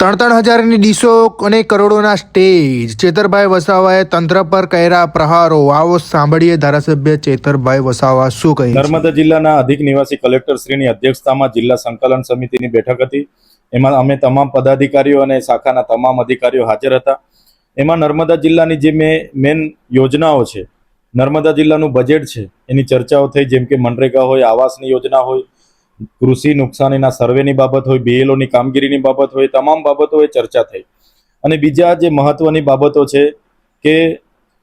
ત્રણ હજારની ડીશો અને કરોડોના સ્ટેજ, ચેતરભાઈ વસાવાએ તંત્ર પર કર્યા પ્રહારો. આવો સાંભળીએ ધારાસભ્ય ચેતરભાઈ વસાવા શું કહે છે. નર્મદા જિલ્લાના અધિક નિવાસી કલેક્ટર શ્રીની અધ્યક્ષતામાં જિલ્લા સંકલન સમિતિની બેઠક હતી. એમાં અમે તમામ પદાધિકારીઓ અને શાખાના તમામ અધિકારીઓ હાજર હતા. એમાં નર્મદા જિલ્લાની જે મેન યોજનાઓ છે, નર્મદા જિલ્લાનું બજેટ છે, એની ચર્ચાઓ થઈ. જેમ કે મનરેગા હોય, આવાસની યોજના હોય, કૃષિ નુકસાનીના સર્વેની બાબત હોય, બીએલઓની કામગીરીની બાબત હોય, તમામ બાબતોએ ચર્ચા થઈ. અને બીજા જે મહત્વની બાબતો છે કે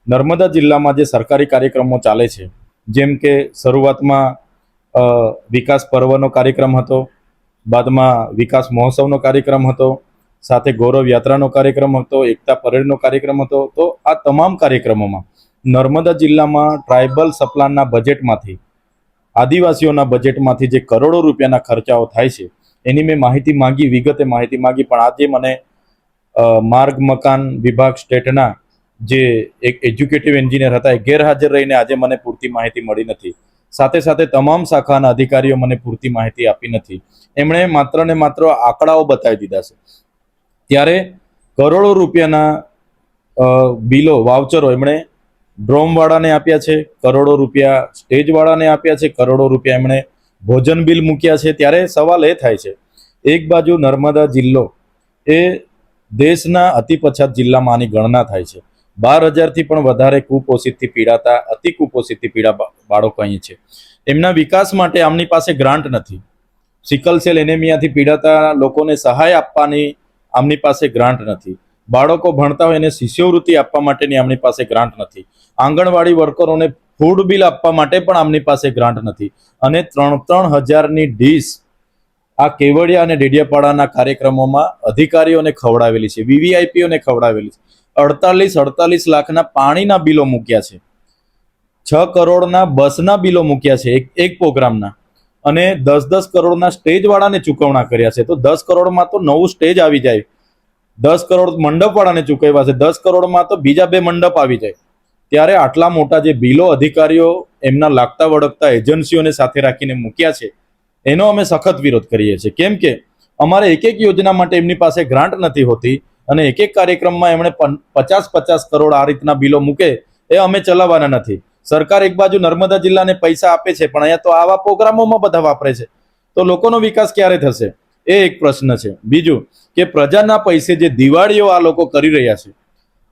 નર્મદા જિલ્લામાં જે સરકારી કાર્યક્રમો ચાલે છે, જેમ કે શરૂઆતમાં વિકાસ પર્વનો કાર્યક્રમ હતો, બાદમાં વિકાસ મહોત્સવનો કાર્યક્રમ હતો, સાથે ગૌરવ યાત્રાનો કાર્યક્રમ હતો, એકતા પરેડનો કાર્યક્રમ હતો. તો આ તમામ કાર્યક્રમોમાં નર્મદા જિલ્લામાં ટ્રાઇબલ સપ્લાનના બજેટમાંથી, આદિવાસીઓના બજેટમાંથી જે કરોડો રૂપિયાના ખર્ચાઓ થાય છે એની મેં માહિતી માંગી, વિગતે માહિતી માંગી. પણ આજે મને માર્ગ મકાન વિભાગ સ્ટેટના જે એક એજ્યુકેટિવ એન્જિનિયર હતા એ ગેરહાજર રહીને આજે મને પૂરતી માહિતી મળી નથી. સાથે સાથે તમામ શાખાના અધિકારીઓ મને પૂરતી માહિતી આપી નથી. એમણે માત્ર ને માત્ર આંકડાઓ બતાવી દીધા છે. ત્યારે કરોડો રૂપિયાના બિલો, વાઉચરો એમણે ડ્રોમવાળાને આપ્યા છે, કરોડો રૂપિયા સ્ટેજવાળાને આપ્યા છે, કરોડો રૂપિયા એમણે ભોજન બિલ મૂક્યા છે. ત્યારે સવાલ એ થાય છે, એક બાજુ નર્મદા જિલ્લો એ દેશના અતિ પછાત જિલ્લામાં આની ગણના થાય છે. 12,000થી પણ વધારે કુપોષિતથી પીડાતા, અતિ કુપોષિતથી પીડા બાળકો અહીં છે. એમના વિકાસ માટે આમની પાસે ગ્રાન્ટ નથી. સિકલ સેલ એનેમિયાથી પીડાતા લોકોને સહાય આપવાની આમની પાસે ગ્રાન્ટ નથી. બાળકો ભણતા હોય એને શિષ્યવૃત્તિ આપવા માટેની આમની પાસે ગ્રાન્ટ નથી. આંગણવાડી વર્કરોને ફૂડ બિલ આપવા માટે પણ આમની પાસે ગ્રાન્ટ નથી. અને 3,000ની ડીશ આ કેવડિયા અને ડેડિયાપાડાના કાર્યક્રમોમાં અધિકારીઓને ખવડાવેલી છે, વીવીઆઈપીઓને ખવડાવેલી છે. 48 લાખના પાણીના બિલો મૂક્યા છે, 6 કરોડના બસના બિલો મૂક્યા છે એક પ્રોગ્રામના, અને 10 કરોડના સ્ટેજવાળાને ચૂકવણા કર્યા છે. તો 10 કરોડમાં તો નવું સ્ટેજ આવી જાય, 10 કરોડ મંડપવાળાને ચૂકવ્યા છે, 10 કરોડમાં તો બીજા 2 મંડપ આવી જાય. ત્યારે આટલા મોટા જે બિલો અધિકારીઓ એમના લાગતા વળગતા એજન્સીઓને સાથે રાખીને મૂક્યા છે, એનો અમે સખત વિરોધ કરીએ છીએ. કેમ કે અમારે એક યોજના માટે એમની પાસે ગ્રાન્ટ નથી હોતી અને એક કાર્યક્રમમાં એમણે 50 કરોડ આ રીતના બિલો મૂકે, એ અમે ચલાવવાના નથી. સરકાર એક બાજુ નર્મદા જિલ્લાને પૈસા આપે છે, પણ અહીંયા તો આવા પ્રોગ્રામોમાં બધા વાપરે છે. તો લોકોનો વિકાસ ક્યારે થશે? એ એક પ્રશ્ન છે. બીજું કે પ્રજાના પૈસે જે દિવાળીઓ આ લોકો કરી રહ્યા છે,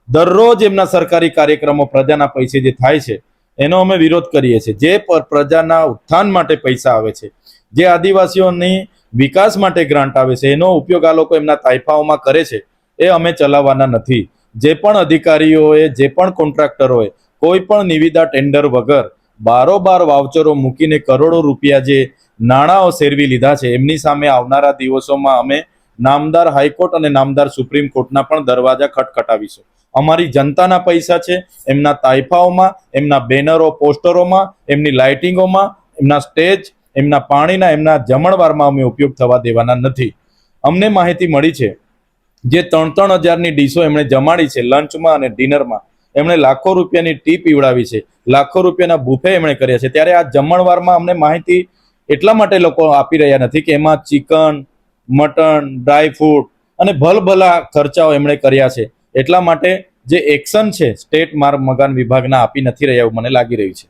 દરરોજ એમના સરકારી કાર્યક્રમો પ્રજાના પૈસે જે થાય છે, એનો અમે વિરોધ કરીએ છીએ. જે પ્રજાના ઉત્થાન માટે પૈસા આવે છે, જે આદિવાસીઓની વિકાસ માટે ગ્રાન્ટ આવે છે, એનો ઉપયોગ આ લોકો એમના તાઇફાઓમાં કરે છે, એ અમે ચલાવવાના નથી. જે પણ અધિકારીઓએ, જે પણ કોન્ટ્રાક્ટરોએ કોઈ પણ નિવિદા ટેન્ડર વગર બારોબાર વાઉચરો મૂકીને કરોડો રૂપિયા જે નાણાંઓ સેરવી લીધા છે, એમની સામે આવનારા દિવસોમાં અમે નામદાર હાઈકોર્ટ અને નામદાર સુપ્રીમ કોર્ટના પણ દરવાજા ખટખટાવીશું. અમારી જનતાના પૈસા છે, એમના તાઇફાઓમાં, એમના બેનરો, પોસ્ટરોમાં, એમની લાઇટિંગોમાં, એમના સ્ટેજ, એમના પાણીના, એમના જમણવારમાં અમે ઉપયોગ થવા દેવાના નથી. અમને માહિતી મળી છે જે 3,000ની ડીશો એમણે જમાડી છે લંચમાં અને ડિનરમાં, એમણે લાખો રૂપિયાની ટી પીવડાવી છે, લાખો રૂપિયાના બુફે એમણે કર્યા છે. ત્યારે આ જમણવારમાં અમને માહિતી એટલા માટે લોકો આપી રહ્યા નથી કે એમાં ચિકન, મટન, ડ્રાય ફ્રૂટ અને ભલભલા ખર્ચાઓ એમણે કર્યા છે. એટલા માટે જે એક્શન છે સ્ટેટ માર્ગ મકાન વિભાગના આપી નથી રહ્યા એવું મને લાગી રહ્યું છે.